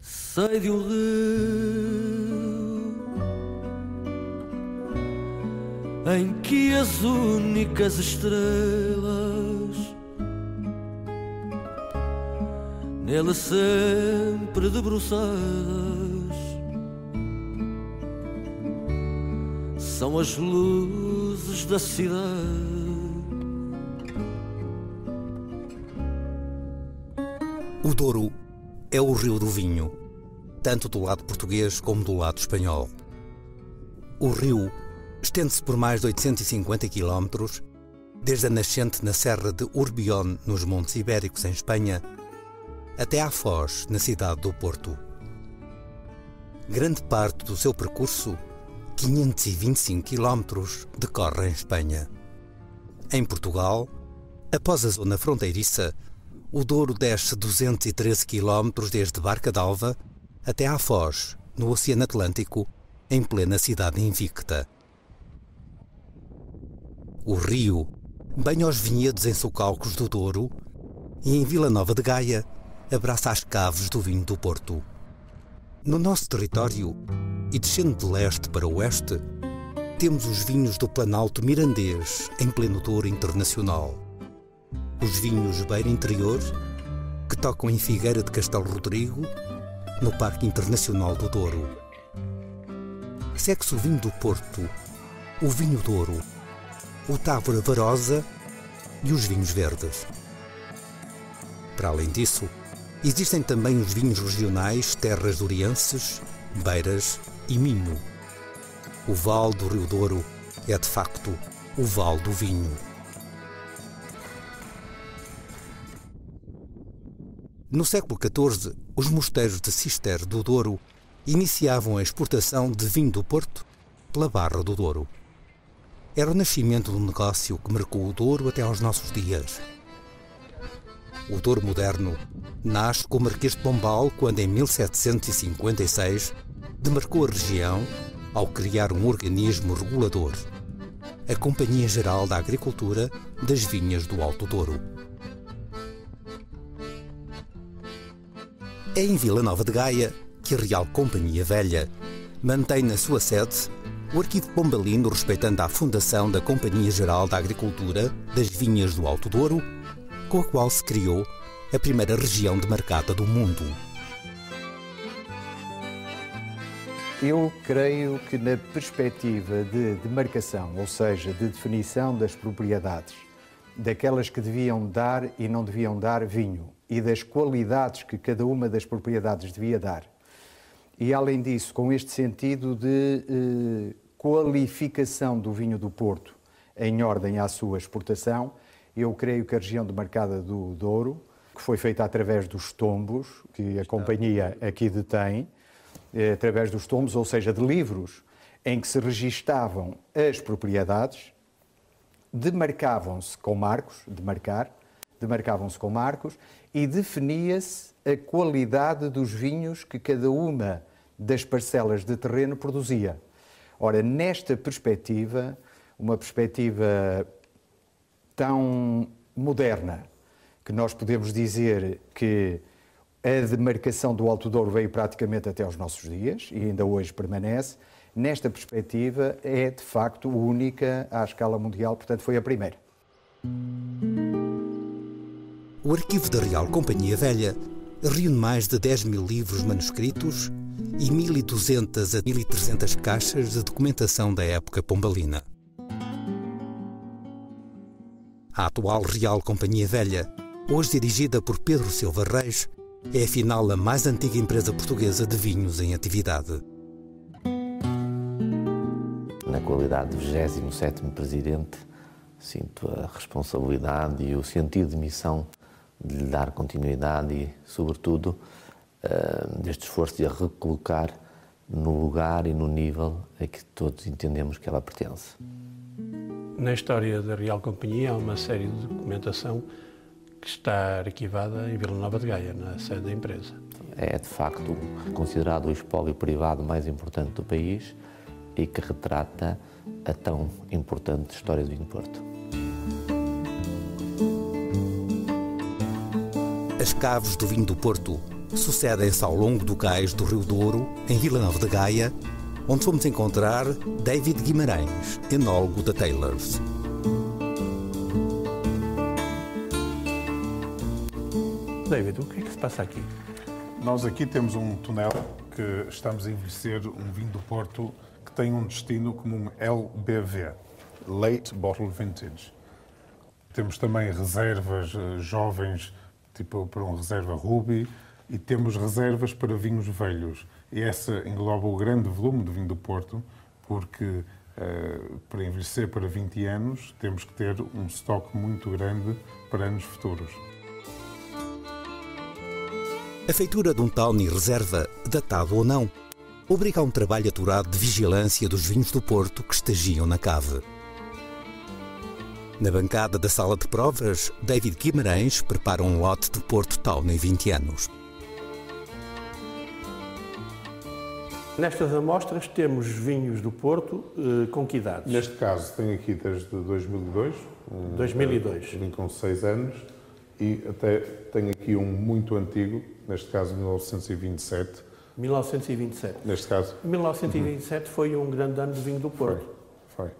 Sei de um rio em que as únicas estrelas nele sempre debruçadas são as luzes da cidade. O Douro é o rio do vinho, tanto do lado português como do lado espanhol. O rio estende-se por mais de 850 quilómetros, desde a nascente na serra de Urbión, nos Montes Ibéricos, em Espanha, até à Foz, na cidade do Porto. Grande parte do seu percurso, 525 quilómetros, decorre em Espanha. Em Portugal, após a zona fronteiriça, o Douro desce 213 quilómetros desde Barca d'Alva até à Foz, no Oceano Atlântico, em plena cidade invicta. O rio banha os vinhedos em socalcos do Douro e, em Vila Nova de Gaia, abraça as caves do vinho do Porto. No nosso território, e descendo de leste para oeste, temos os vinhos do Planalto Mirandês, em pleno Douro Internacional. Os vinhos Beira Interior, que tocam em Figueira de Castelo Rodrigo, no Parque Internacional do Douro. Segue-se o vinho do Porto, o vinho Douro, o Távora Varosa e os vinhos verdes. Para além disso, existem também os vinhos regionais Terras Dourienses, Beiras e Minho. O Vale do Rio Douro é, de facto, o Vale do Vinho. No século XIV, os mosteiros de Cister do Douro iniciavam a exportação de vinho do Porto pela Barra do Douro. Era o nascimento de um negócio que marcou o Douro até aos nossos dias. O Douro moderno nasce com o Marquês de Pombal quando, em 1756, demarcou a região ao criar um organismo regulador, a Companhia Geral da Agricultura das Vinhas do Alto Douro. É em Vila Nova de Gaia que a Real Companhia Velha mantém na sua sede o arquivo pombalino respeitando a fundação da Companhia Geral da Agricultura das Vinhas do Alto Douro, com a qual se criou a primeira região demarcada do mundo. Eu creio que na perspectiva de demarcação, ou seja, de definição das propriedades, daquelas que deviam dar e não deviam dar vinho, e das qualidades que cada uma das propriedades devia dar. E, além disso, com este sentido de qualificação do vinho do Porto em ordem à sua exportação, eu creio que a região demarcada do Douro, que foi feita através dos tombos, que a companhia aqui detém, através dos tombos, ou seja, de livros em que se registavam as propriedades, demarcavam-se com marcos, demarcavam-se com marcos e definia-se a qualidade dos vinhos que cada uma das parcelas de terreno produzia. Ora, nesta perspectiva, uma perspectiva tão moderna, que nós podemos dizer que a demarcação do Alto Douro veio praticamente até aos nossos dias e ainda hoje permanece, nesta perspectiva é de facto única à escala mundial, portanto foi a primeira. O arquivo da Real Companhia Velha reúne mais de 10 mil livros manuscritos e 1.200 a 1.300 caixas de documentação da época pombalina. A atual Real Companhia Velha, hoje dirigida por Pedro Silva Reis, é afinal a mais antiga empresa portuguesa de vinhos em atividade. Na qualidade de 27º Presidente, sinto a responsabilidade e o sentido de missão de lhe dar continuidade e, sobretudo, deste esforço de a recolocar no lugar e no nível a que todos entendemos que ela pertence. Na história da Real Companhia há uma série de documentação que está arquivada em Vila Nova de Gaia, na sede da empresa. É, de facto, considerado o espólio privado mais importante do país e que retrata a tão importante história do vinho do Porto. A As caves do vinho do Porto sucedem-se ao longo do cais do Rio Douro, em Vila Nova de Gaia, onde fomos encontrar David Guimarães, enólogo da Taylors. David, o que é que se passa aqui? Nós aqui temos um túnel que estamos a envelhecer um vinho do Porto que tem um destino como um LBV, Late Bottle Vintage. Temos também reservas jovens, tipo para uma reserva Ruby, e temos reservas para vinhos velhos. E essa engloba o grande volume de vinho do Porto, porque para envelhecer para 20 anos temos que ter um estoque muito grande para anos futuros. A feitura de um Tawny reserva, datado ou não, obriga a um trabalho aturado de vigilância dos vinhos do Porto que estagiam na cave. Na bancada da sala de provas, David Guimarães prepara um lote de Porto Tawny 20 anos. Nestas amostras temos vinhos do Porto com que idades? Neste caso, tenho aqui desde 2002. 2002. Vim com 6 anos e até tenho aqui um muito antigo, neste caso 1927. 1927. Neste caso. 1927 foi um grande ano de vinho do Porto. Foi.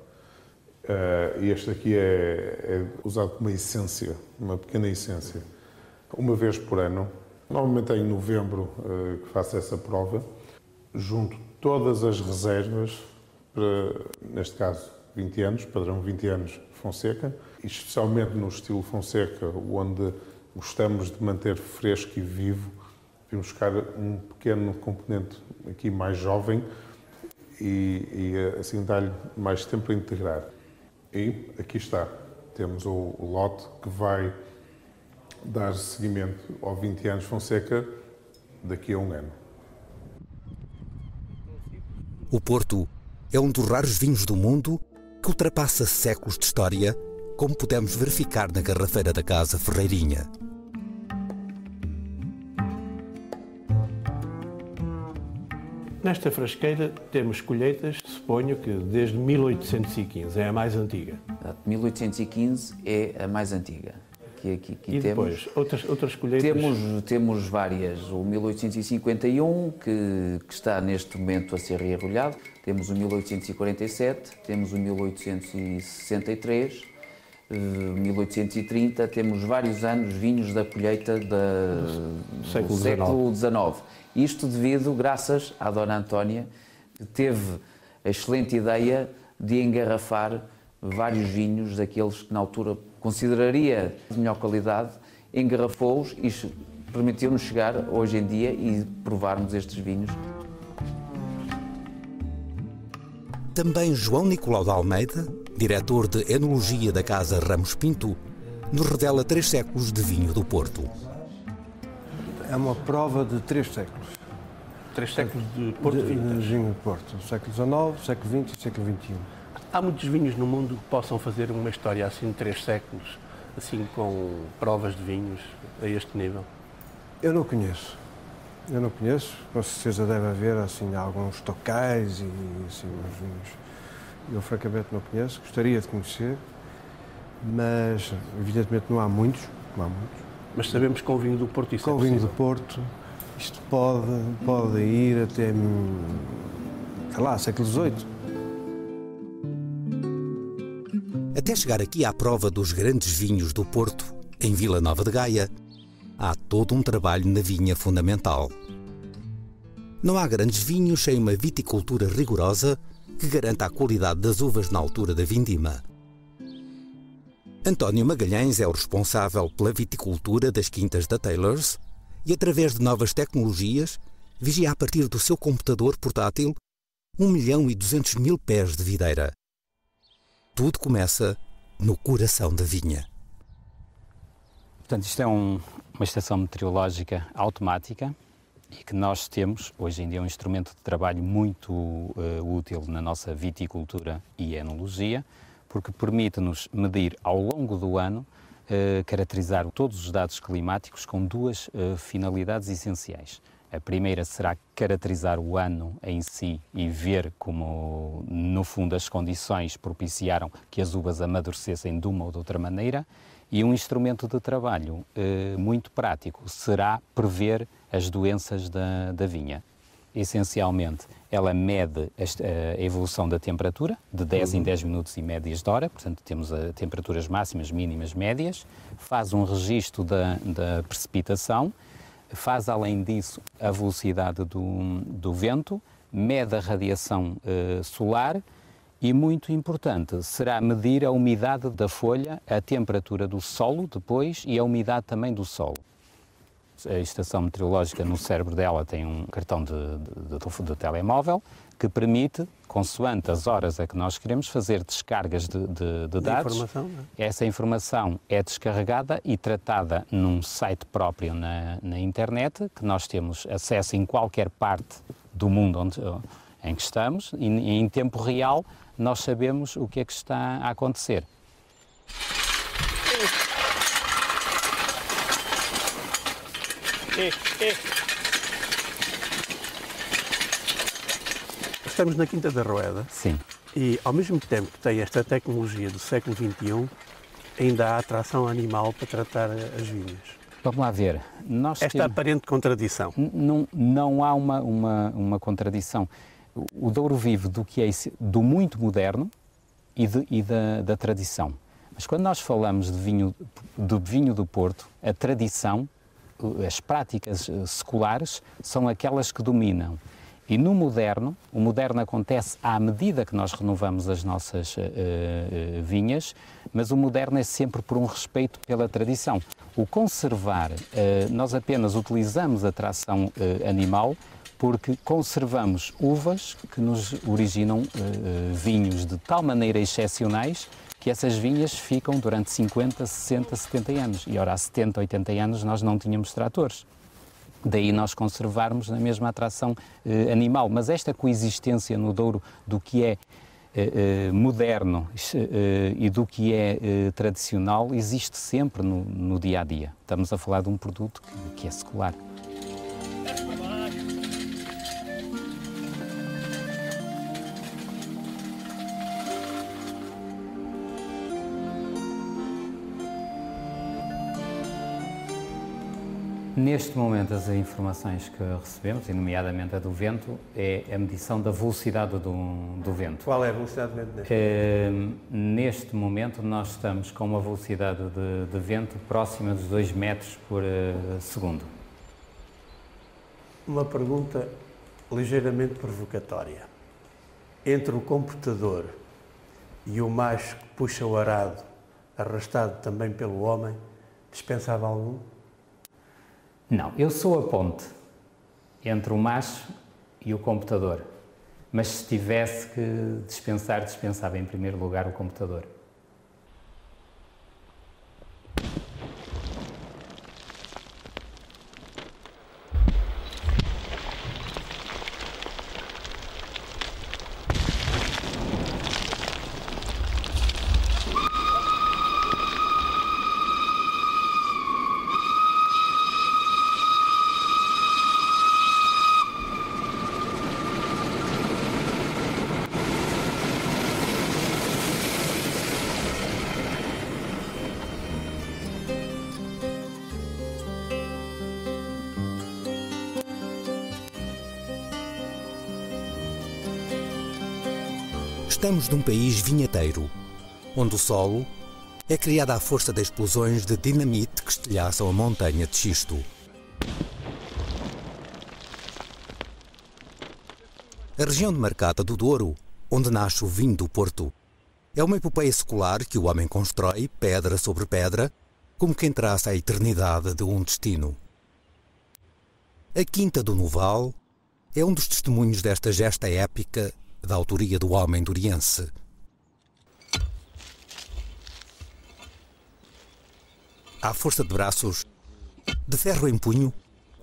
E este aqui é usado como uma essência, uma pequena essência. Uma vez por ano, normalmente é em novembro que faço essa prova, junto todas as reservas, para, neste caso 20 anos, padrão 20 anos Fonseca, e especialmente no estilo Fonseca, onde gostamos de manter fresco e vivo, vimos buscar um pequeno componente aqui mais jovem e assim dar-lhe mais tempo a integrar. E aqui está, temos o lote que vai dar seguimento ao 20 anos Fonseca daqui a um ano. O Porto é um dos raros vinhos do mundo que ultrapassa séculos de história, como pudemos verificar na garrafeira da Casa Ferreirinha. Nesta frasqueira temos colheitas, suponho que desde 1815, é a mais antiga. 1815 é a mais antiga. E depois, outras colheitas? Temos várias. O 1851, que está neste momento a ser rearrolhado. Temos o 1847, temos o 1863, 1830. Temos vários anos vinhos da colheita do século XIX. Isto graças à Dona Antónia, que teve a excelente ideia de engarrafar vários vinhos daqueles que na altura consideraria de melhor qualidade, engarrafou-os e permitiu-nos chegar hoje em dia e provarmos estes vinhos. Também João Nicolau de Almeida, diretor de Enologia da Casa Ramos Pinto, nos revela 3 séculos de vinho do Porto. É uma prova de 3 séculos. 3 séculos de Porto Vintage. De vinho do Porto. Século XIX, século XX e século XXI. Há muitos vinhos no mundo que possam fazer uma história assim de 3 séculos, assim com provas de vinhos a este nível? Eu não conheço. Com certeza deve haver assim alguns tocais e assim uns vinhos. Eu francamente não conheço, gostaria de conhecer, mas evidentemente não há muitos. Mas sabemos que com o vinho do Porto isso é possível. Com o vinho do Porto isto pode ir até, sei lá, século XVIII. Até chegar aqui à prova dos grandes vinhos do Porto, em Vila Nova de Gaia, há todo um trabalho na vinha fundamental. Não há grandes vinhos sem uma viticultura rigorosa que garanta a qualidade das uvas na altura da vindima. António Magalhães é o responsável pela viticultura das quintas da Taylors e, através de novas tecnologias, vigia a partir do seu computador portátil 1.200.000 pés de videira. Tudo começa no coração da vinha. Portanto, isto é uma estação meteorológica automática e que nós temos, hoje em dia, um instrumento de trabalho muito útil na nossa viticultura e enologia, porque permite-nos medir ao longo do ano, caracterizar todos os dados climáticos com 2 finalidades essenciais. A primeira será caracterizar o ano em si e ver como, no fundo, as condições propiciaram que as uvas amadurecessem de uma ou de outra maneira. E um instrumento de trabalho muito prático será prever as doenças da vinha. Essencialmente, ela mede a evolução da temperatura, de 10 em 10 minutos e médias de hora, portanto temos temperaturas máximas, mínimas, médias, faz um registro da precipitação, faz além disso a velocidade do vento, mede a radiação solar e, muito importante, será medir a umidade da folha, a temperatura do solo depois e a umidade também do solo. A estação meteorológica no cérebro dela tem um cartão de telemóvel que permite, consoante as horas a que nós queremos, fazer descargas de dados. Informação, não é? Essa informação é descarregada e tratada num site próprio na internet, que nós temos acesso em qualquer parte do mundo em que estamos, e em tempo real nós sabemos o que é que está a acontecer. Estamos na Quinta da Roeda. Sim. E, ao mesmo tempo que tem esta tecnologia do século XXI, ainda há atração animal para tratar as vinhas. Vamos lá ver. Esta aparente contradição. Não há uma contradição. O Douro vive do muito moderno e da tradição. Mas quando nós falamos do vinho do Porto, a tradição, as práticas seculares são aquelas que dominam. E no moderno, o moderno acontece à medida que nós renovamos as nossas vinhas, mas o moderno é sempre por um respeito pela tradição. O conservar, nós apenas utilizamos a tração animal porque conservamos uvas que nos originam vinhos de tal maneira excepcionais que essas vinhas ficam durante 50, 60, 70 anos. E ora, há 70, 80 anos nós não tínhamos tratores. Daí nós conservarmos na mesma atração animal. Mas esta coexistência no Douro do que é moderno e do que é tradicional existe sempre no dia-a-dia. Estamos a falar de um produto que é secular. Neste momento, as informações que recebemos, e nomeadamente a do vento, é a medição da velocidade do vento. Qual é a velocidade do vento? Neste momento, nós estamos com uma velocidade de vento próxima dos 2 metros por segundo. Uma pergunta ligeiramente provocatória. Entre o computador e o macho que puxa o arado, arrastado também pelo homem, dispensava algum? Não, eu sou a ponte entre o macho e o computador, mas se tivesse que dispensava em primeiro lugar o computador. Estamos num país vinheteiro, onde o solo é criado à força de explosões de dinamite que estilhaçam a montanha de xisto. A região demarcada do Douro, onde nasce o vinho do Porto, é uma epopeia secular que o homem constrói, pedra sobre pedra, como quem traça a eternidade de um destino. A Quinta do Noval é um dos testemunhos desta gesta épica da autoria do homem doriense. À força de braços, de ferro em punho,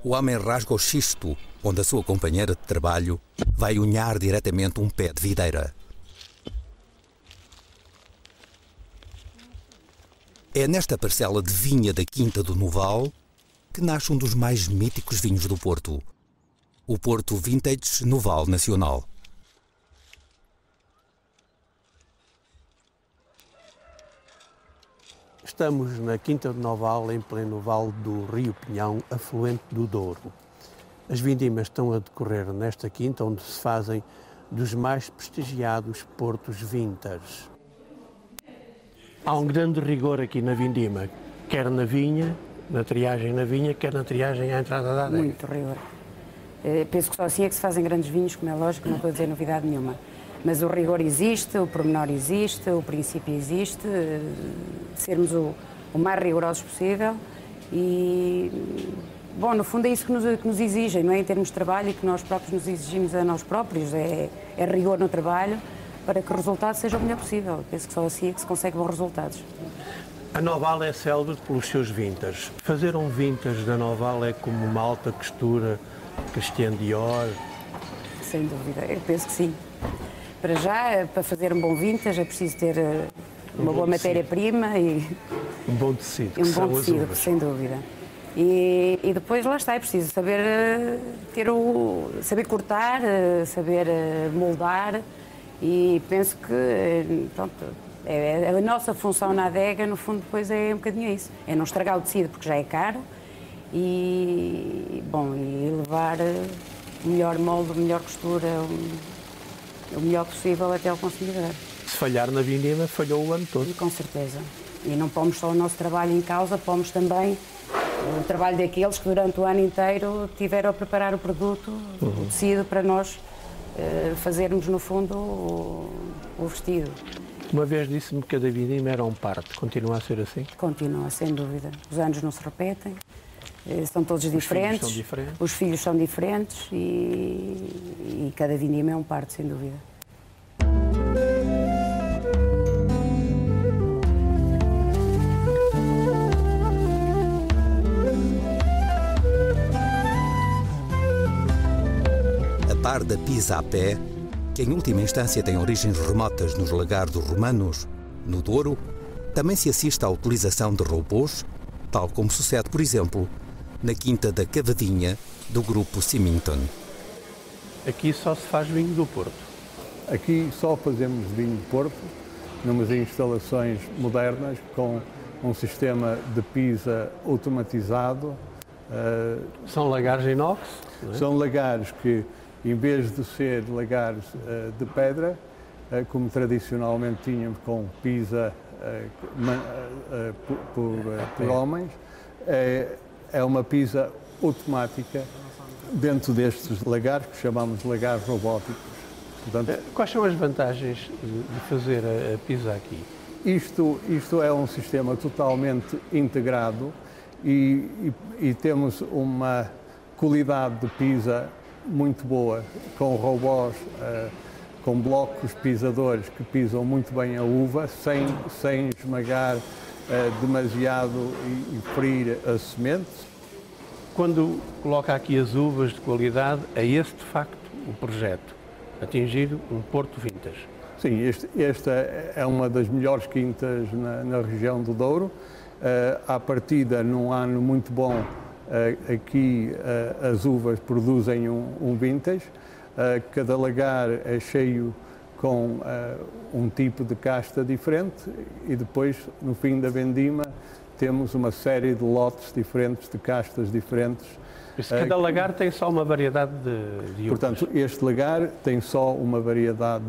o homem rasga o xisto onde a sua companheira de trabalho vai unhar diretamente um pé de videira. É nesta parcela de vinha da Quinta do Noval que nasce um dos mais míticos vinhos do Porto, o Porto Vintage Noval Nacional. Estamos na Quinta de Noval, em pleno vale do Rio Pinhão, afluente do Douro. As vindimas estão a decorrer nesta quinta, onde se fazem dos mais prestigiados portos vintage. Há um grande rigor aqui na vindima, quer na vinha, na triagem na vinha, quer na triagem à entrada da adega. Muito rigor. Penso que só assim é que se fazem grandes vinhos, como é lógico, não estou a dizer novidade nenhuma. Mas o rigor existe, o pormenor existe, o princípio existe, sermos o mais rigorosos possível e, bom, no fundo é isso que nos exigem, não é? Em termos de trabalho e que nós próprios nos exigimos a nós próprios, é rigor no trabalho para que o resultado seja o melhor possível. Penso que só assim é que se consegue bons resultados. A Noval é célebre pelos seus vintas. Fazer um vintage da Noval é como uma alta costura Christian Dior? Sem dúvida, eu penso que sim. Para já, para fazer um bom vintage é preciso ter uma boa matéria-prima e um bom tecido. Um bom tecido, sem dúvida. E depois lá está, é preciso saber saber cortar, saber moldar e penso que pronto, a nossa função na adega, no fundo, depois é um bocadinho isso. É não estragar o tecido porque já é caro e levar o melhor molde, a melhor costura, o melhor possível até ao consumidor. Se falhar na vindima, falhou o ano todo. Com certeza. E não pomos só o nosso trabalho em causa, pomos também o trabalho daqueles que durante o ano inteiro tiveram a preparar o produto, o tecido, para nós fazermos, no fundo, o vestido. Uma vez disse-me que cada vindima era um parto. Continua a ser assim? Continua, sem dúvida. Os anos não se repetem. São todos diferentes. Os filhos são diferentes. Os filhos são diferentes e cada vindima é um parto, sem dúvida. A par da pisa a pé, que em última instância tem origens remotas nos lagares romanos, no Douro, também se assiste à utilização de robôs, tal como sucede, por exemplo, na Quinta da Cavadinha, do grupo Symington. Aqui só se faz vinho do Porto. Aqui só fazemos vinho do Porto, numas instalações modernas, com um sistema de pisa automatizado. São lagares inox? Não é? São lagares que, em vez de ser lagares de pedra, como tradicionalmente tínhamos com pisa por homens, é uma pisa automática dentro destes lagares, que chamamos de lagares robóticos. Portanto, quais são as vantagens de fazer a pisa aqui? Isto é um sistema totalmente integrado e temos uma qualidade de pisa muito boa, com robôs, com blocos pisadores que pisam muito bem a uva, sem esmagar demasiado e ferir as sementes. Quando coloca aqui as uvas de qualidade, é esse de facto o projeto, atingir um Porto Vintage. Sim, esta é uma das melhores quintas na região do Douro. À partida, num ano muito bom, aqui as uvas produzem um vintage. Cada lagar é cheio com um tipo de casta diferente e depois, no fim da vendima, temos uma série de lotes diferentes, de castas diferentes. Cada lagar tem só uma variedade de uvas. Portanto, este lagar tem só uma variedade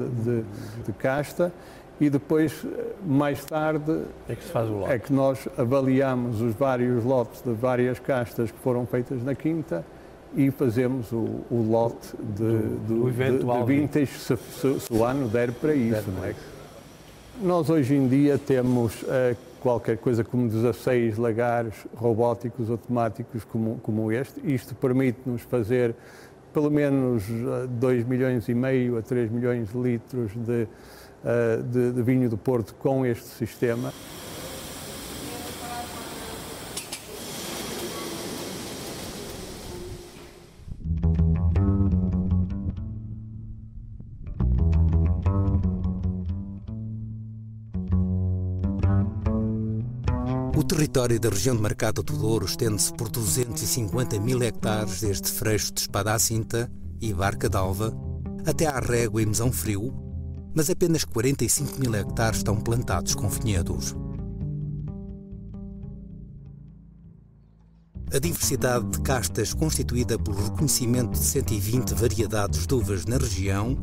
de casta e depois, mais tarde, é que se faz o lote. É que nós avaliamos os vários lotes de várias castas que foram feitas na quinta e fazemos o lote de vintage, se o ano der para isso. Não é? Nós hoje em dia temos qualquer coisa como 16 lagares robóticos automáticos como este. Isto permite-nos fazer pelo menos 2,5 milhões a 3 milhões de litros de vinho do Porto com este sistema. O território da região de Marcada do Douro estende-se por 250 mil hectares, desde Freixo de Espada à Cinta e Barca d'Alva até à Régua e Mesão Frio, mas apenas 45 mil hectares estão plantados com vinhedos. A diversidade de castas constituída pelo reconhecimento de 120 variedades de uvas na região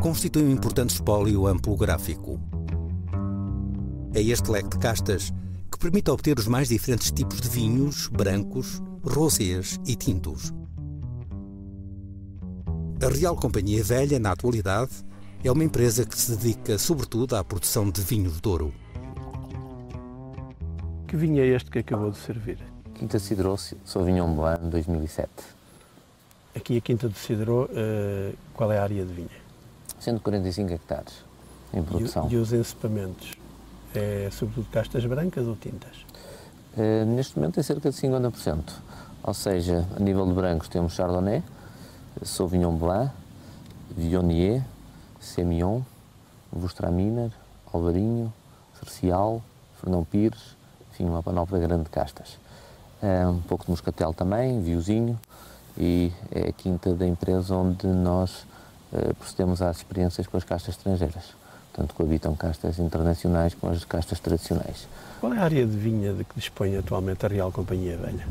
constitui um importante espólio ampelográfico. É este leque de castas que permite obter os mais diferentes tipos de vinhos, brancos, rosés e tintos. A Real Companhia Velha, na atualidade, é uma empresa que se dedica sobretudo à produção de vinhos de Douro. Que vinho é este que acabou de servir? Quinta Cidró Sauvignon Blanc 2007. Aqui a Quinta de Cidró, qual é a área de vinha? 145 hectares em produção. E os encipamentos? É sobretudo castas brancas ou tintas? Neste momento é cerca de 50%. Ou seja, a nível de brancos temos Chardonnay, Sauvignon Blanc, Viognier, Semillon, Vostraminer, Alvarinho, Cercial, Fernão Pires, enfim, uma panóplia grande de castas. Um pouco de moscatel também, viozinho, e é a quinta da empresa onde nós procedemos às experiências com as castas estrangeiras. Portanto, coabitam castas internacionais com as castas tradicionais. Qual é a área de vinha de que dispõe atualmente a Real Companhia Velha?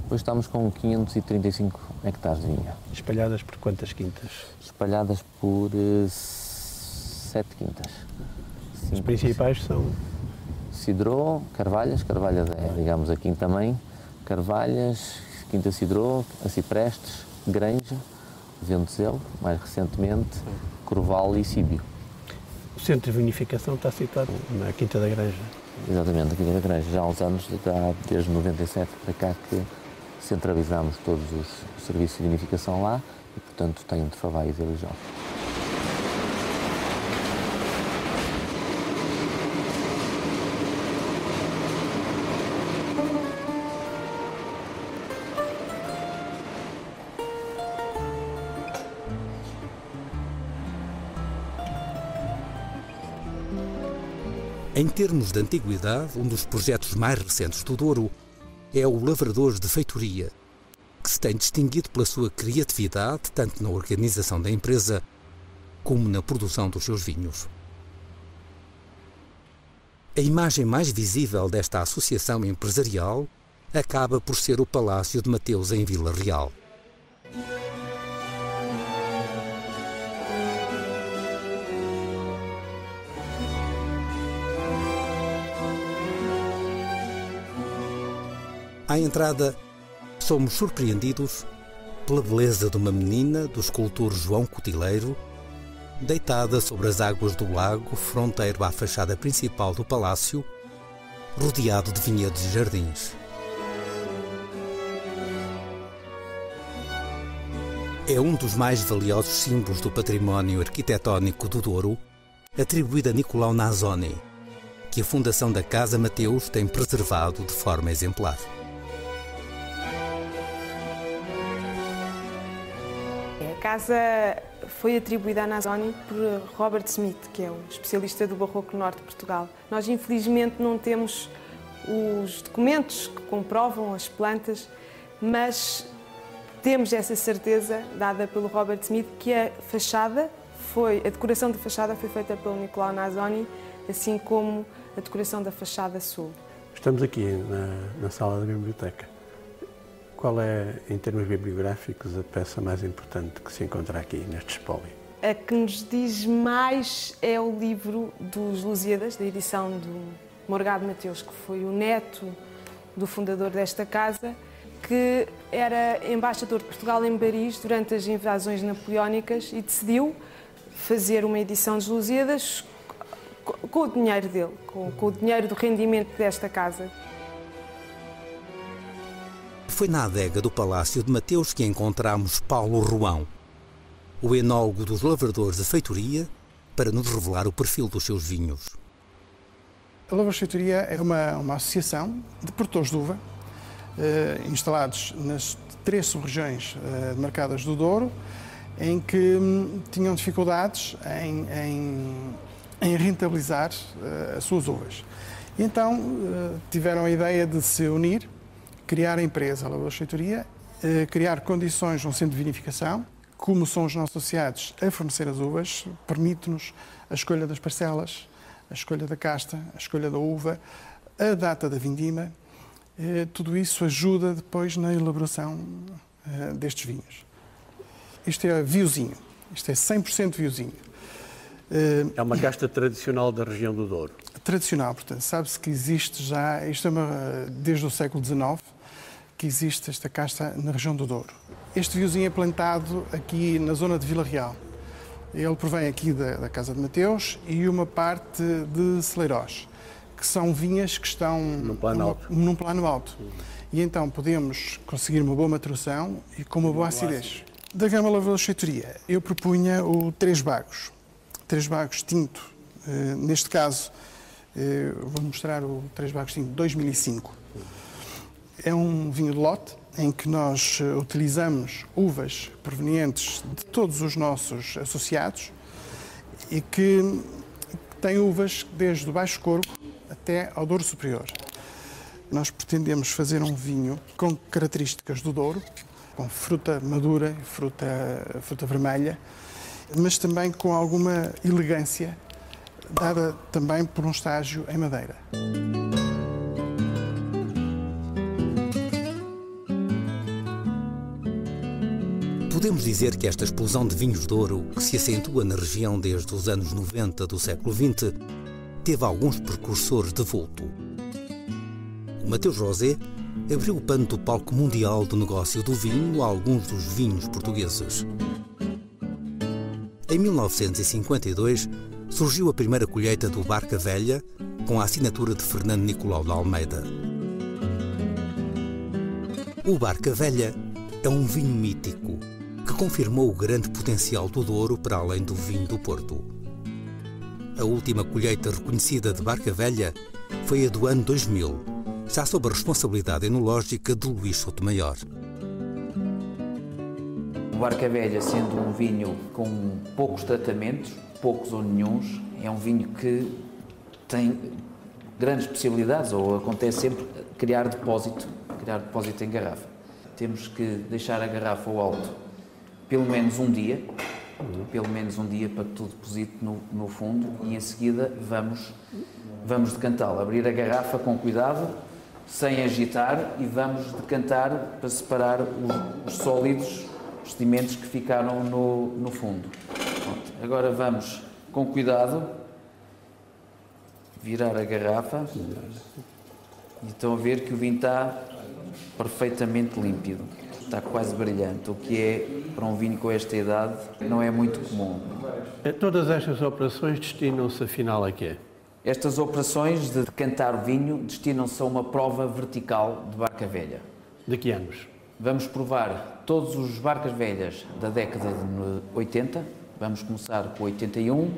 Hoje estamos com 535 hectares de vinha. Espalhadas por quantas quintas? Espalhadas por 7 quintas. As principais são? Cidró, Carvalhas é, digamos, a quinta mãe, Carvalhas, Quinta Cidró, Aciprestes, Granja, Ventzel, mais recentemente, Corval e Síbio. O centro de vinificação está situado na Quinta da Granja. Exatamente, na Quinta da Granja. Já há uns anos, desde 97 para cá, que centralizamos todos os serviços de vinificação lá e, portanto, tem de Favais e Lijão. Em termos de antiguidade, um dos projetos mais recentes do Douro é o Lavradores de Feitoria, que se tem distinguido pela sua criatividade, tanto na organização da empresa como na produção dos seus vinhos. A imagem mais visível desta associação empresarial acaba por ser o Palácio de Mateus em Vila Real. À entrada, somos surpreendidos pela beleza de uma menina do escultor João Cotileiro, deitada sobre as águas do lago, fronteiro à fachada principal do palácio, rodeado de vinhedos e jardins. É um dos mais valiosos símbolos do património arquitetónico do Douro, atribuído a Nicolau Nasoni, que a Fundação da Casa Mateus tem preservado de forma exemplar. A casa foi atribuída a Nasoni por Robert Smith, que é um especialista do Barroco Norte de Portugal. Nós, infelizmente, não temos os documentos que comprovam as plantas, mas temos essa certeza, dada pelo Robert Smith, que a decoração da fachada foi feita pelo Nicolau Nasoni, assim como a decoração da fachada sul. Estamos aqui na sala da biblioteca. Qual é, em termos bibliográficos, a peça mais importante que se encontra aqui neste espólio? A que nos diz mais é o livro dos Lusíadas, da edição do Morgado Mateus, que foi o neto do fundador desta casa, que era embaixador de Portugal em Paris durante as invasões napoleónicas e decidiu fazer uma edição dos Lusíadas com o dinheiro dele, com o dinheiro do rendimento desta casa. Foi na adega do Palácio de Mateus que encontramos Paulo Ruão, o enólogo dos Lavradores de Feitoria, para nos revelar o perfil dos seus vinhos. A Lavradores de Feitoria é uma associação de produtores de uva, instalados nas 3 sub-regiões demarcadas do Douro, em que tinham dificuldades em rentabilizar as suas uvas. E então tiveram a ideia de se unir, criar a empresa a Lavradores de Feitoria, criar condições no centro de vinificação, como são os nossos associados a fornecer as uvas, permite-nos a escolha das parcelas, a escolha da casta, a escolha da uva, a data da vindima tudo isso ajuda depois na elaboração destes vinhos. Isto é viozinho, isto é 100% viozinho. É uma casta tradicional da região do Douro. Tradicional, portanto, sabe-se que existe já, desde o século XIX, que existe esta casta na região do Douro. Este viozinho é plantado aqui na zona de Vila Real. Ele provém aqui da Casa de Mateus e uma parte de Celeiros, que são vinhas que estão num plano alto. E então podemos conseguir uma boa maturação e com uma boa acidez. Da gama Lavrador Cheitoria, eu propunha o Três Bagos. Três Bagos tinto. Neste caso, vou mostrar o Três Bagos tinto 2005. É um vinho de lote em que nós utilizamos uvas provenientes de todos os nossos associados e que tem uvas desde o Baixo Corgo até ao Douro Superior. Nós pretendemos fazer um vinho com características do Douro, com fruta madura, fruta vermelha, mas também com alguma elegância, dada também por um estágio em madeira. Podemos dizer que esta explosão de vinhos de ouro, que se acentua na região desde os anos 90 do século XX, teve alguns precursores de vulto. O Mateus Rosé abriu o pano do palco mundial do negócio do vinho a alguns dos vinhos portugueses. Em 1952, surgiu a primeira colheita do Barca Velha, com a assinatura de Fernando Nicolau de Almeida. O Barca Velha é um vinho mítico, que confirmou o grande potencial do Douro para além do vinho do Porto. A última colheita reconhecida de Barca Velha foi a do ano 2000, já sob a responsabilidade enológica de Luís Sotomayor. O Barca Velha, sendo um vinho com poucos tratamentos, poucos ou nenhuns, é um vinho que tem grandes possibilidades, ou acontece sempre, criar depósito em garrafa. Temos que deixar a garrafa ao alto pelo menos um dia para que tudo deposite no fundo e em seguida vamos decantá-la, abrir a garrafa com cuidado, sem agitar, e vamos decantar para separar os sólidos, os sedimentos que ficaram no fundo. Pronto. Agora vamos, com cuidado, virar a garrafa e estão a ver que o vinho está perfeitamente límpido. Está quase brilhante, o que é, para um vinho com esta idade, não é muito comum. Todas estas operações destinam-se, afinal, a quê? Estas operações de decantar o vinho destinam-se a uma prova vertical de Barca Velha. De que anos? Vamos provar todos os Barcas Velhas da década de 80. Vamos começar com 81,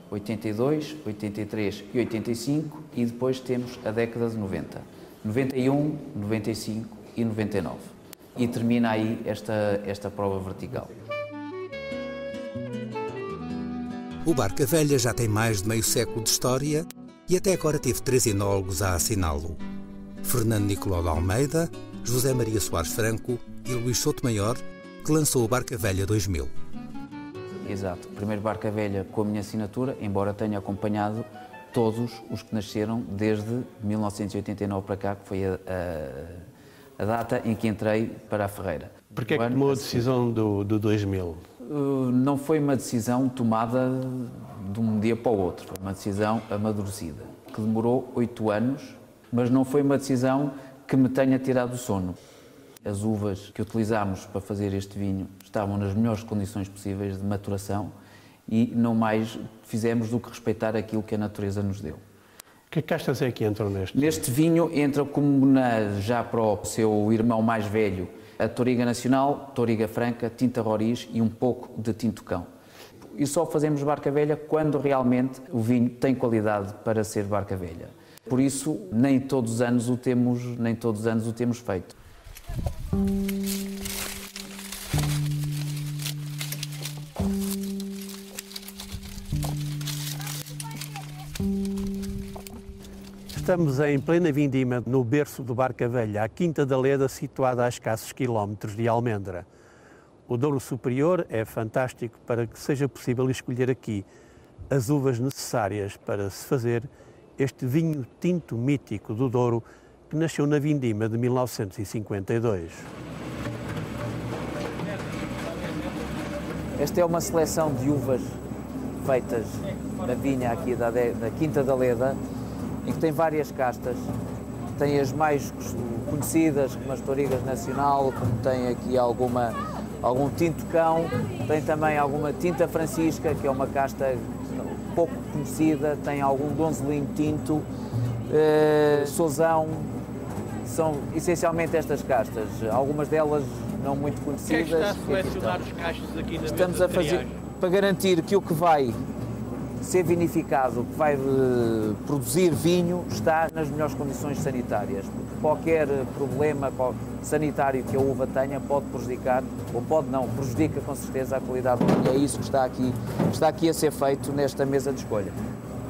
82, 83 e 85 e depois temos a década de 90. 91, 95 e 99. E termina aí esta prova vertical. O Barca Velha já tem mais de meio século de história e até agora teve 3 enólogos a assiná-lo: Fernando Nicolau de Almeida, José Maria Soares Franco e Luís Sotomayor, que lançou o Barca Velha 2000. Exato, o primeiro Barca Velha com a minha assinatura, embora tenha acompanhado todos os que nasceram desde 1989 para cá, que foi a data em que entrei para a Ferreira. Porquê é que tomou a decisão do 2000? Não foi uma decisão tomada de um dia para o outro, foi uma decisão amadurecida, que demorou 8 anos, mas não foi uma decisão que me tenha tirado o sono. As uvas que utilizámos para fazer este vinho estavam nas melhores condições possíveis de maturação e não mais fizemos do que respeitar aquilo que a natureza nos deu. Que castas é que entram neste? Neste vinho entra como já para o seu irmão mais velho, a Touriga Nacional, Touriga Franca, Tinta Roriz e um pouco de Tinto Cão. E só fazemos Barca Velha quando realmente o vinho tem qualidade para ser Barca Velha. Por isso, nem todos os anos o temos feito. Estamos em plena vindima no berço do Barca Velha, a Quinta da Leda, situada a escassos quilómetros de Almendra. O Douro Superior é fantástico para que seja possível escolher aqui as uvas necessárias para se fazer este vinho tinto mítico do Douro, que nasceu na vindima de 1952. Esta é uma seleção de uvas feitas na vinha aqui da Quinta da Leda, em que tem várias castas. Tem as mais conhecidas, como as Torigas Nacional, como tem aqui algum tinto cão, tem também alguma tinta francisca, que é uma casta pouco conhecida, tem algum donzelinho tinto, sozão. São essencialmente estas castas, algumas delas não muito conhecidas. Quem está a selecionar os castos aqui na Estamos a fazer para garantir que o que vai ser vinificado, que vai produzir vinho, está nas melhores condições sanitárias. Porque qualquer problema sanitário que a uva tenha pode prejudicar, ou pode não, prejudica com certeza a qualidade do vinho. É isso que está aqui a ser feito nesta mesa de escolha.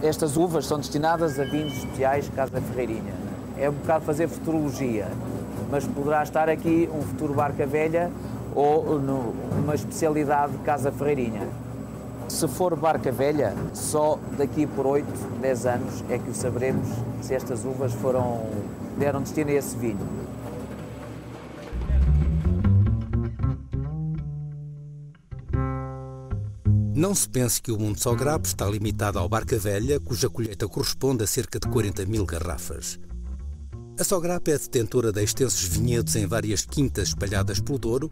Estas uvas são destinadas a vinhos especiais Casa Ferreirinha. É um bocado fazer futurologia, mas poderá estar aqui um futuro Barca Velha ou uma especialidade Casa Ferreirinha. Se for Barca Velha, só daqui por 8, 10 anos é que o saberemos se estas uvas deram destino a esse vinho. Não se pense que o mundo Sograp está limitado ao Barca Velha, cuja colheita corresponde a cerca de 40 mil garrafas. A Sograp é detentora de extensos vinhedos em várias quintas espalhadas pelo Douro,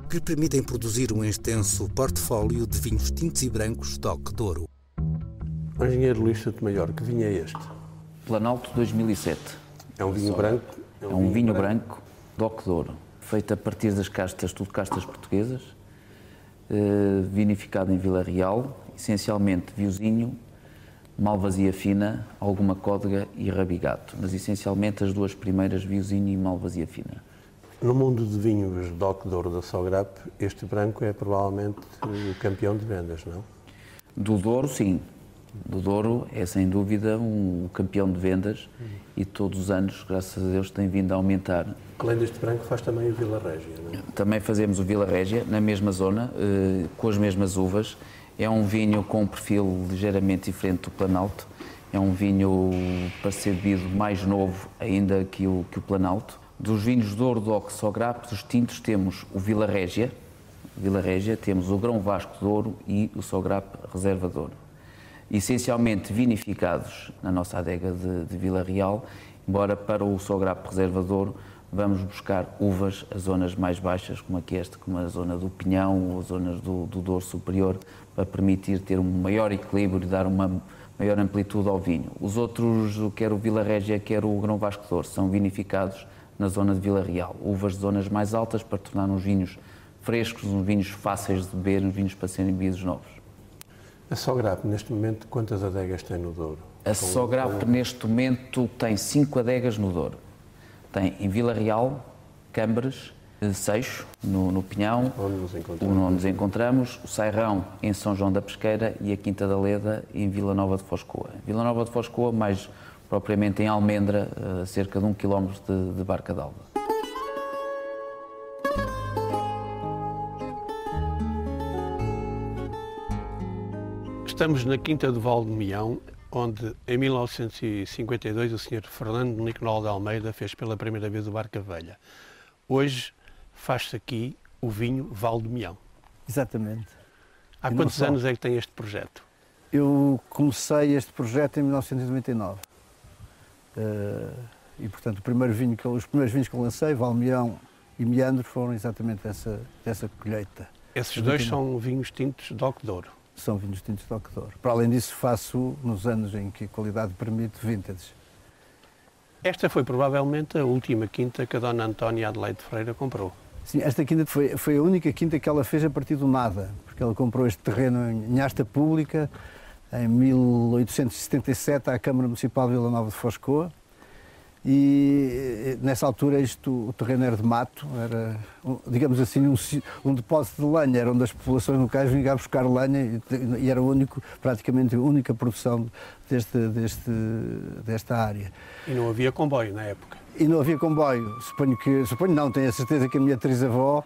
que lhe permitem produzir um extenso portfólio de vinhos tintos e brancos DOC Douro. O engenheiro Luís Sotomayor, que vinho é este? Planalto 2007. É um vinho branco? É um vinho branco DOC Douro, feito a partir das castas, tudo castas portuguesas, vinificado em Vila Real, essencialmente viozinho, malvasia fina, alguma códega e rabigato, mas essencialmente as duas primeiras, viozinho e malvasia fina. No mundo de vinhos DOC Douro da Sograp, este branco é provavelmente o campeão de vendas, não? Do Douro, sim. Do Douro é sem dúvida o campeão de vendas e todos os anos, graças a Deus, tem vindo a aumentar. Além deste branco, faz também o Vila Régia, não é? Também fazemos o Vila Régia, na mesma zona, com as mesmas uvas. É um vinho com um perfil ligeiramente diferente do Planalto. É um vinho para ser bebido mais novo ainda que o Planalto. Dos vinhos Douro, DOC, Sograp, dos tintos temos o Vila Régia, temos o Grão Vasco Douro e o Sograp Reserva Douro. Essencialmente vinificados na nossa adega de Vila Real, embora para o Sograp Reserva Douro vamos buscar uvas a zonas mais baixas, como como a zona do Pinhão ou as zonas do Douro Superior, para permitir ter um maior equilíbrio e dar uma maior amplitude ao vinho. Os outros, quer o Vila Régia, quer o Grão Vasco Douro, são vinificados na zona de Vila Real. Uvas de zonas mais altas para tornar uns vinhos frescos, uns vinhos fáceis de beber, uns vinhos para serem bebidos novos. A Sograp, neste momento, quantas adegas tem no Douro? A Sograp, neste momento, tem 5 adegas no Douro. Tem em Vila Real, Câmares, Seixo, no Pinhão, onde nos encontramos, o Sairrão, em São João da Pesqueira, e a Quinta da Leda, em Vila Nova de Foscoa. Vila Nova de Foscoa, mais propriamente em Almendra, a cerca de 1 km de Barca d'Alva. Estamos na Quinta do Val de Mião, onde em 1952 o Sr. Fernando Nicolau de Almeida fez pela primeira vez o Barca Velha. Hoje faz-se aqui o vinho Val de Mião. Exatamente. Há quantos anos é que tem este projeto? Eu comecei este projeto em 1999. E, portanto, os primeiros vinhos que eu lancei, Valmião e Meandro, foram exatamente dessa colheita. Esses dois são vinhos tintos DOC Douro? São vinhos tintos DOC Douro. Para além disso, faço, nos anos em que a qualidade permite, vintage. Esta foi provavelmente a última quinta que a Dona Antónia Adelaide Ferreira comprou. Sim, esta quinta foi a única quinta que ela fez a partir do nada, porque ela comprou este terreno em asta pública em 1877 à Câmara Municipal de Vila Nova de Foscoa, e nessa altura o terreno era de mato, era, digamos assim, um depósito de lenha, era onde as populações locais vinham a buscar lenha e era praticamente a única produção desta área. E não havia comboio na época? E não havia comboio. Suponho não, tenho a certeza que a minha trisavó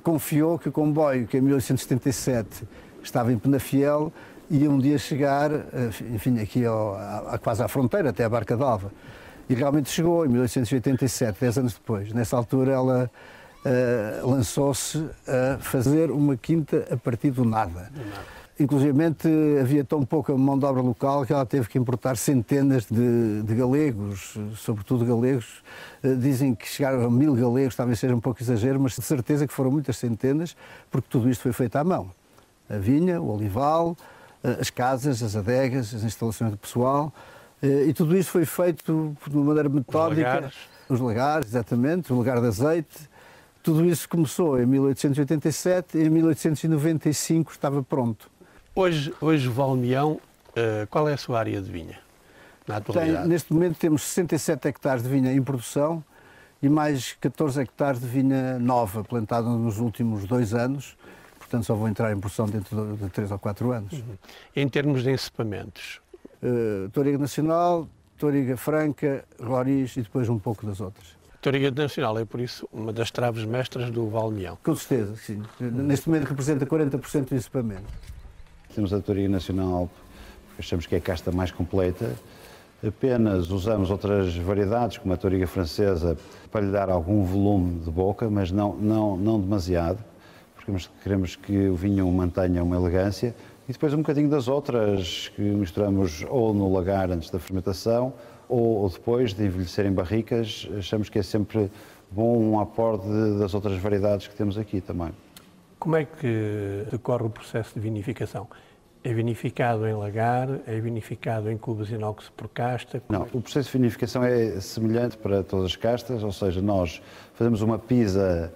confiou que o comboio, que em 1877 estava em Penafiel, ia um dia chegar, enfim, aqui quase à fronteira, até a Barca d'Alva. E realmente chegou em 1887, 10 anos depois. Nessa altura ela lançou-se a fazer uma quinta a partir do nada. Inclusivamente havia tão pouca mão de obra local que ela teve que importar centenas de galegos, sobretudo galegos. Dizem que chegaram a 1000 galegos, talvez seja um pouco exagero, mas de certeza que foram muitas centenas, porque tudo isto foi feito à mão. A vinha, o olival, as casas, as adegas, as instalações de pessoal, e tudo isto foi feito de uma maneira metódica. Os lagares, exatamente, o lagar de azeite. Tudo isso começou em 1887 e em 1895 estava pronto. Hoje o Valmião, qual é a sua área de vinha, na atualidade? Neste momento temos 67 hectares de vinha em produção e mais 14 hectares de vinha nova, plantada nos últimos 2 anos. Portanto, só vão entrar em produção dentro de 3 ou 4 anos. Em termos de encipamentos? Toriga Nacional, Toriga Franca, Roriz e depois um pouco das outras. Toriga Nacional é, por isso, uma das traves mestras do Valmião? Com certeza, sim. Neste momento representa 40% do encipamento. Temos a Toriga Nacional, porque achamos que é a casta mais completa. Apenas usamos outras variedades, como a Toriga Francesa, para lhe dar algum volume de boca, mas não demasiado, porque queremos que o vinho mantenha uma elegância. E depois um bocadinho das outras, que misturamos ou no lagar antes da fermentação, ou depois de envelhecer em barricas. Achamos que é sempre bom um aporte das outras variedades que temos aqui também. Como é que decorre o processo de vinificação? É vinificado em lagar? É vinificado em cubas inox por casta? Não, o processo de vinificação é semelhante para todas as castas, ou seja, nós fazemos uma pisa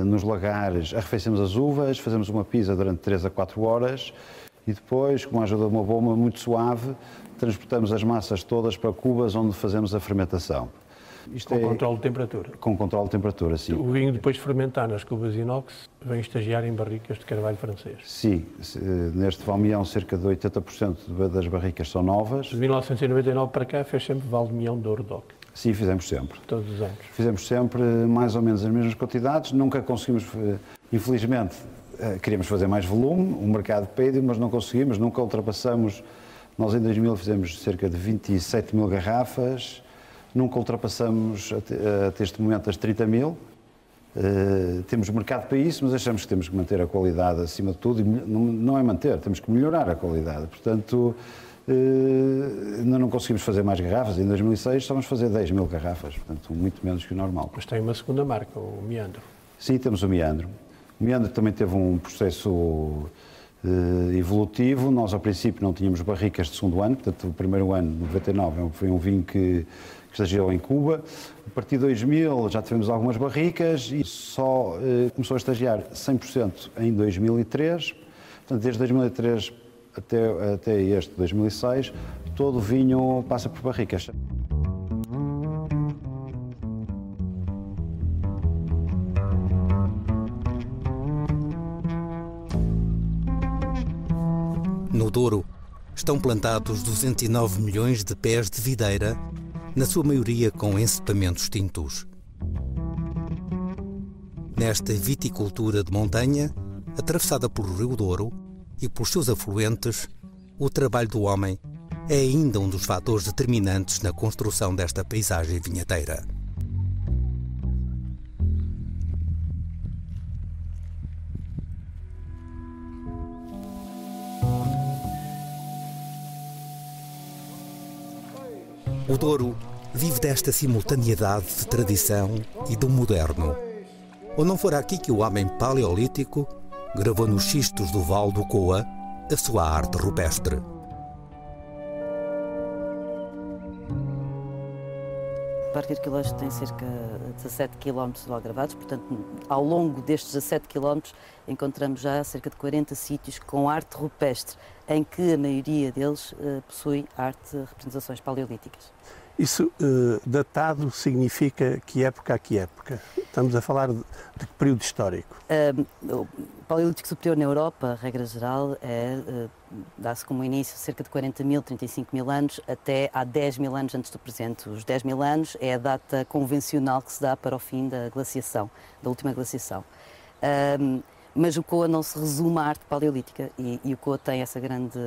nos lagares, arrefecemos as uvas, fazemos uma pisa durante 3 a 4 horas e depois, com a ajuda de uma bomba muito suave, transportamos as massas todas para cubas onde fazemos a fermentação. Com controle de temperatura? Com controle de temperatura, sim. O vinho, depois de fermentar nas cubas inox, vem estagiar em barricas de carvalho francês? Sim. Neste Valmião, cerca de 80% das barricas são novas. De 1999 para cá, fez sempre Valmião de Ouro-Doc? Sim, fizemos sempre. Todos os anos? Fizemos sempre mais ou menos as mesmas quantidades. Nunca conseguimos, infelizmente, queríamos fazer mais volume, o mercado pede, mas não conseguimos, nunca ultrapassamos. Nós em 2000 fizemos cerca de 27 mil garrafas. Nunca ultrapassamos até este momento as 30 mil. Temos mercado para isso, mas achamos que temos que manter a qualidade acima de tudo. E não é manter, temos que melhorar a qualidade. Portanto, ainda não conseguimos fazer mais garrafas. Em 2006 só vamos fazer 10 mil garrafas, portanto, muito menos que o normal. Mas tem uma segunda marca, o Meandro. Sim, temos o Meandro. O Meandro também teve um processo evolutivo. Nós, ao princípio, não tínhamos barricas de segundo ano, portanto, o primeiro ano, 99, foi um vinho que estagiou em Cuba. A partir de 2000 já tivemos algumas barricas e só começou a estagiar 100% em 2003. Portanto, desde 2003 até este 2006, todo o vinho passa por barricas. No Douro, estão plantados 209 milhões de pés de videira, na sua maioria com encepamentos tintos. Nesta viticultura de montanha, atravessada pelo Rio Douro e pelos seus afluentes, o trabalho do homem é ainda um dos fatores determinantes na construção desta paisagem vinheteira. O Douro vive desta simultaneidade de tradição e do moderno. Ou não fora aqui que o homem paleolítico gravou nos xistos do Vale do Coa a sua arte rupestre. O Parque Arqueológico tem cerca de 17 km de algravados, portanto, ao longo destes 17 km encontramos já cerca de 40 sítios com arte rupestre, em que a maioria deles possui arte de representações paleolíticas. Isso, datado, significa que época a que época? Estamos a falar de que período histórico? O Paleolítico Superior na Europa, a regra geral, dá-se como início cerca de 40 mil, 35 mil anos, até há 10 mil anos antes do presente. Os 10 mil anos é a data convencional que se dá para o fim da glaciação, da última glaciação. Mas o Coa não se resume à arte paleolítica e o Coa tem essa grande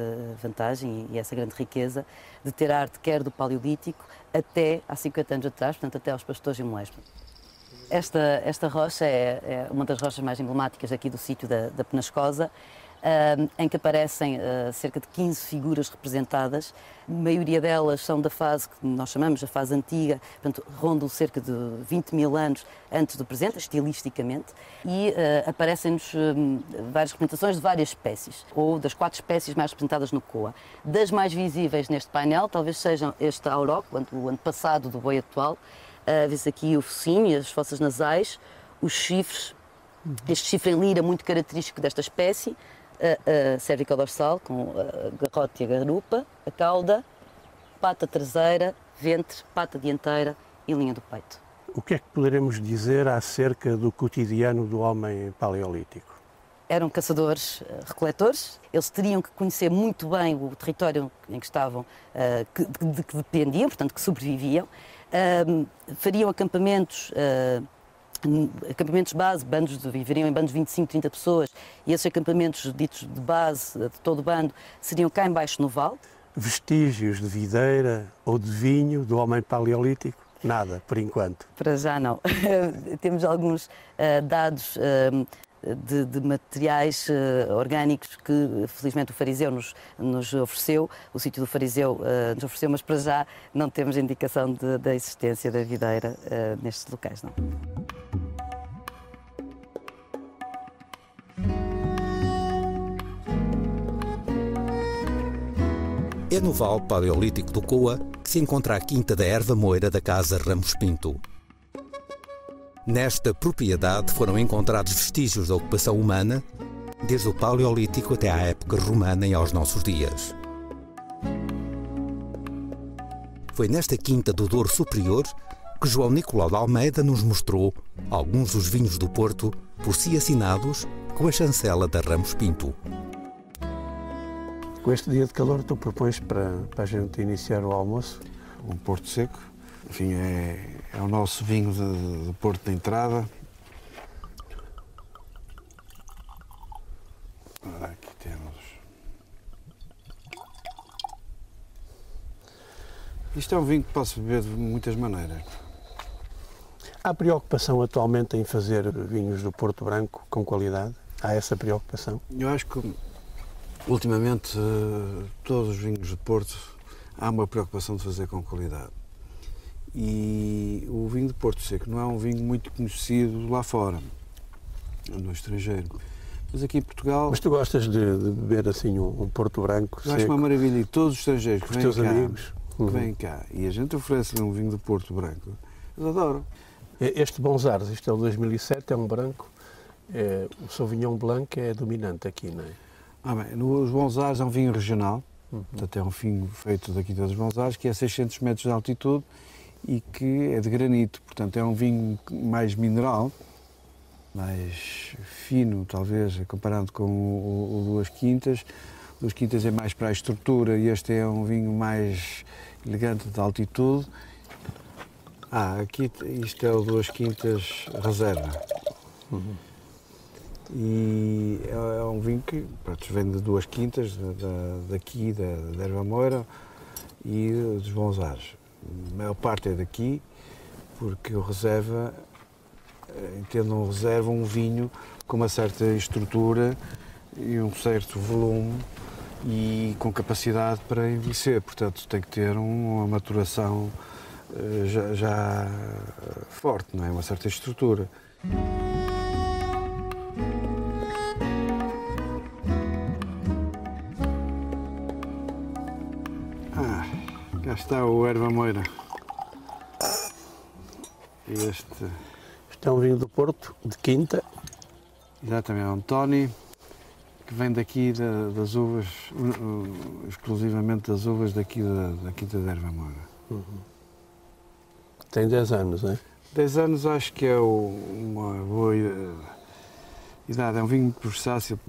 vantagem e essa grande riqueza de ter a arte quer do paleolítico até há 50 anos atrás, portanto até aos pastores e molesma. Esta rocha é uma das rochas mais emblemáticas aqui do sítio da Penascosa, em que aparecem cerca de 15 figuras representadas. A maioria delas são da fase que nós chamamos a fase antiga, portanto, rondam cerca de 20 mil anos antes do presente, estilisticamente, e aparecem-nos várias representações de várias espécies, ou das 4 espécies mais representadas no Coa. Das mais visíveis neste painel, talvez sejam este auroco, o antepassado do boi atual. Vê-se aqui o focinho e as fossas nasais, os chifres, este chifre em lira muito característico desta espécie, a cervical-dorsal, com a garrote e a garupa, a cauda, pata traseira, ventre, pata dianteira e linha do peito. O que é que poderemos dizer acerca do cotidiano do homem paleolítico? Eram caçadores, recoletores, eles teriam que conhecer muito bem o território em que estavam, de que dependiam, portanto que sobreviviam, fariam acampamentos base, viveriam em bandos de 25, 30 pessoas, e esses acampamentos ditos de base, de todo o bando, seriam cá embaixo no vale. Vestígios de videira ou de vinho do homem paleolítico? Nada, por enquanto. Para já não. Temos alguns dados de materiais orgânicos que, felizmente, o fariseu nos ofereceu, o sítio do fariseu nos ofereceu, mas para já não temos indicação da existência da videira nestes locais, não. É no Vale Paleolítico do Coa que se encontra a Quinta da Erva Moira da Casa Ramos Pinto. Nesta propriedade foram encontrados vestígios da ocupação humana, desde o Paleolítico até à época romana e aos nossos dias. Foi nesta Quinta do Douro Superior que João Nicolau de Almeida nos mostrou alguns dos vinhos do Porto, por si assinados com a chancela da Ramos Pinto. Com este dia de calor, tu propões para a gente iniciar o almoço? Um Porto Seco. Enfim, é o nosso vinho de Porto de entrada. Ora, aqui temos. Isto é um vinho que posso beber de muitas maneiras. Há preocupação atualmente em fazer vinhos do Porto Branco com qualidade? Há essa preocupação? Eu acho que ultimamente todos os vinhos de Porto há uma preocupação de fazer com qualidade. E o vinho de Porto Seco não é um vinho muito conhecido lá fora, no estrangeiro. Mas aqui em Portugal... Mas tu gostas de beber assim um Porto Branco seco? Eu acho uma maravilha. E todos os estrangeiros que vêm cá, amigos. Que vêm cá e a gente oferece-lhe um vinho de Porto Branco, eles adoram. Este Bons Ares, isto é o 2007, é um branco. O Sauvignon Blanc é dominante aqui, não é? Bem, os Bons Ares é um vinho regional, portanto é um vinho feito daqui dos Bons Ares, que é a 600 metros de altitude e que é de granito, portanto é um vinho mais mineral, mais fino talvez, comparando com o Duas Quintas. O Duas Quintas é mais para a estrutura e este é um vinho mais elegante de altitude. Aqui isto é o Duas Quintas Reserva. E é um vinho que vem de Duas Quintas, daqui, da Erva Moira e dos Bons Ares. A maior parte é daqui, porque o reserva, entendam reserva, um vinho com uma certa estrutura e um certo volume e com capacidade para envelhecer. Portanto, tem que ter uma maturação já forte, não é? Uma certa estrutura. Cá está o Erva Moira. Este é um vinho do Porto, de Quinta. Exatamente, é um Tony, que vem daqui das uvas, exclusivamente das uvas daqui da Quinta da Erva Moira. Tem 10 anos, não é? 10 anos acho que é uma boa idade, é um vinho muito versátil.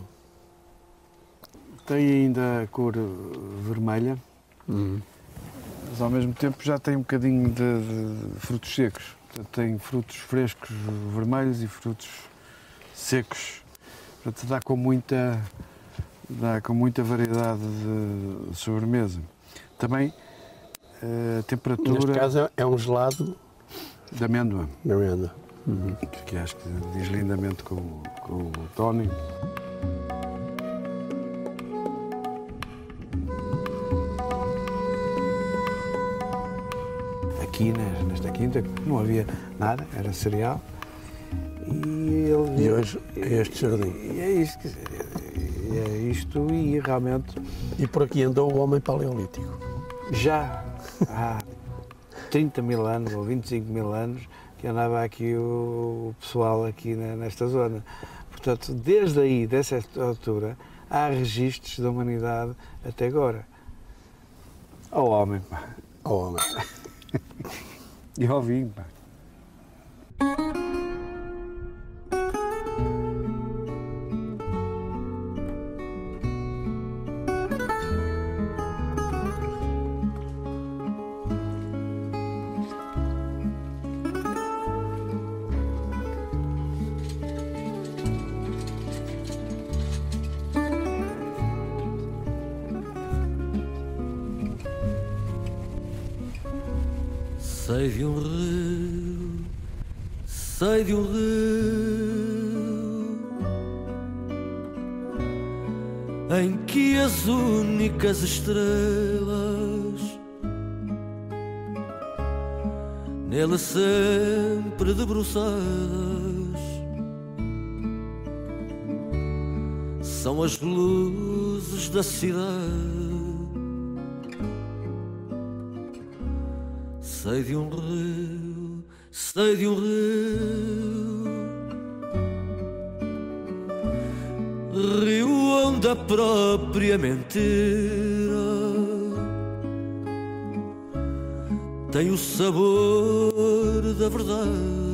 Tem ainda a cor vermelha. Mas ao mesmo tempo já tem um bocadinho de frutos secos. Portanto, tem frutos frescos vermelhos e frutos secos Portanto, dá com muita variedade de sobremesa. Também a temperatura... Neste caso é um gelado de amêndoa. De amêndoa. Que acho que diz lindamente com o tónico. Aqui nesta quinta não havia nada, era cereal. E hoje é este jardim. E é isto, quer dizer, é isto e realmente... E por aqui andou o homem paleolítico? Já há 30 mil anos ou 25 mil anos que andava aqui o pessoal aqui nesta zona. Portanto, desde aí, dessa altura, há registros da humanidade até agora. Ao homem, pá. Ao homem. E ao vinho, pá. Sei de um rio, sei de um rio em que as únicas estrelas nele sempre debruçadas são as luzes da cidade. Sei de um rio, sei de um rio onde a própria mentira tem o sabor da verdade.